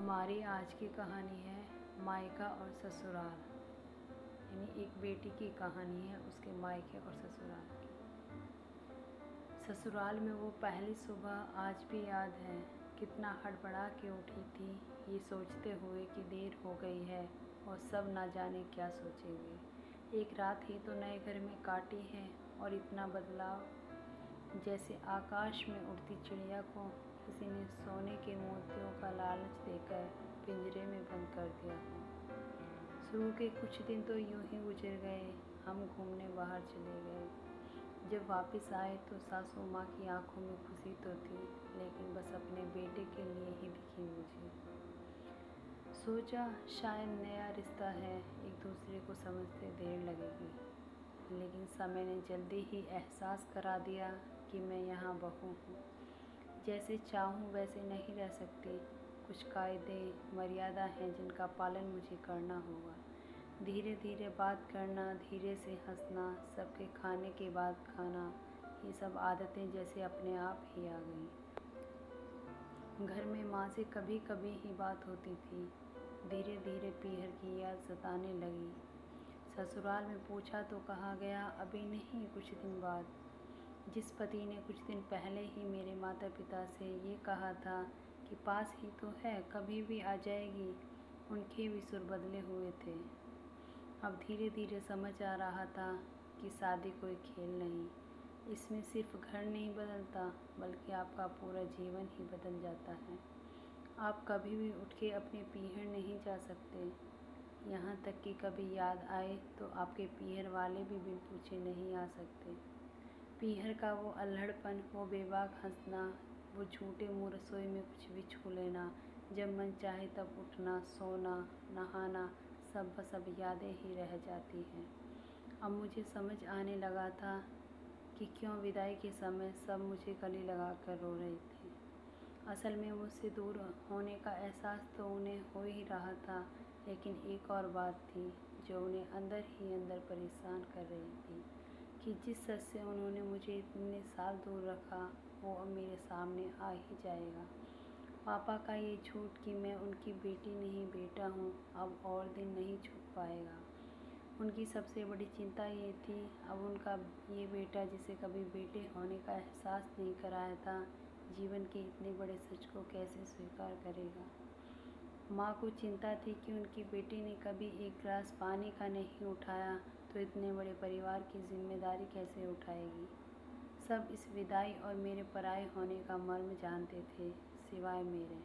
हमारी आज की कहानी है मायका और ससुराल। यानी एक बेटी की कहानी है उसके मायके और ससुराल की। ससुराल में वो पहली सुबह आज भी याद है। कितना हड़बड़ा के उठी थी, ये सोचते हुए कि देर हो गई है और सब ना जाने क्या सोचेंगे। एक रात ही तो नए घर में काटी है और इतना बदलाव, जैसे आकाश में उड़ती चिड़िया को किसी ने सोने के मोतियों का लालच देकर पिंजरे में बंद कर दिया हो। शुरू के कुछ दिन तो यूं ही गुजर गए। हम घूमने बाहर चले गए। जब वापस आए तो सासू माँ की आंखों में खुशी तो थी, लेकिन बस अपने बेटे के लिए ही दिखी मुझे। सोचा शायद नया रिश्ता है, एक दूसरे को समझते देर लगेगी, लेकिन समय ने जल्दी ही एहसास करा दिया कि मैं यहाँ बहू हूँ। जैसे चाहूँ वैसे नहीं रह सकती। कुछ कायदे मर्यादा हैं जिनका पालन मुझे करना होगा। धीरे धीरे बात करना, धीरे से हंसना, सबके खाने के बाद खाना, ये सब आदतें जैसे अपने आप ही आ गई। घर में माँ से कभी कभी ही बात होती थी। धीरे धीरे पीहर की याद सताने लगी। ससुराल में पूछा तो कहा गया अभी नहीं, कुछ दिन बाद। जिस पति ने कुछ दिन पहले ही मेरे माता पिता से ये कहा था कि पास ही तो है, कभी भी आ जाएगी, उनके भी सुर बदले हुए थे। अब धीरे धीरे समझ आ रहा था कि शादी कोई खेल नहीं, इसमें सिर्फ घर नहीं बदलता, बल्कि आपका पूरा जीवन ही बदल जाता है। आप कभी भी उठ के अपने पीहर नहीं जा सकते। यहाँ तक कि कभी याद आए तो आपके पीहर वाले भी बिन पूछे नहीं आ सकते। पीहर का वो अल्हड़पन, वो बेबाक हंसना, वो झूठे मुँह रसोई में कुछ भी छू लेना, जब मन चाहे तब उठना, सोना, नहाना, सब बस अब यादें ही रह जाती हैं। अब मुझे समझ आने लगा था कि क्यों विदाई के समय सब मुझे गले लगा कर रो रहे थे। असल में मुझसे दूर होने का एहसास तो उन्हें हो ही रहा था, लेकिन एक और बात थी जो उन्हें अंदर ही अंदर परेशान कर रही थी कि जिस सच से उन्होंने मुझे इतने साल दूर रखा, वो अब मेरे सामने आ ही जाएगा। पापा का ये झूठ कि मैं उनकी बेटी नहीं बेटा हूँ, अब और दिन नहीं छुप पाएगा। उनकी सबसे बड़ी चिंता ये थी, अब उनका ये बेटा जिसे कभी बेटे होने का एहसास नहीं कराया था, जीवन के इतने बड़े सच को कैसे स्वीकार करेगा। माँ को चिंता थी कि उनकी बेटी ने कभी एक गिलास पानी का नहीं उठाया, तो इतने बड़े परिवार की जिम्मेदारी कैसे उठाएगी। सब इस विदाई और मेरे पराए होने का मर्म जानते थे, सिवाय मेरे।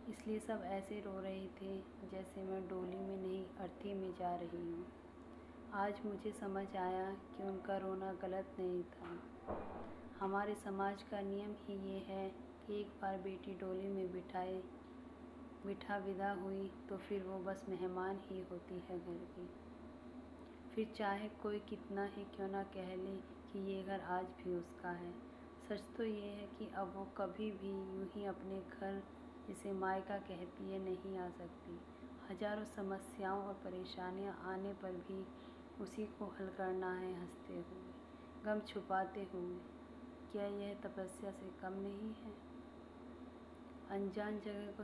इसलिए सब ऐसे रो रहे थे जैसे मैं डोली में नहीं, अर्थी में जा रही हूँ। आज मुझे समझ आया कि उनका रोना गलत नहीं था। हमारे समाज का नियम ही ये है कि एक बार बेटी डोली में बिठा विदा हुई तो फिर वो बस मेहमान ही होती है घर की। फिर चाहे कोई कितना ही क्यों ना कह ले कि ये घर आज भी उसका है, सच तो ये है कि अब वो कभी भी यूं ही अपने घर, जिसे मायका कहती है, नहीं आ सकती। हजारों समस्याओं और परेशानियां आने पर भी उसी को हल करना है, हंसते हुए, गम छुपाते हुए। क्या यह तपस्या से कम नहीं है। अनजान जगह को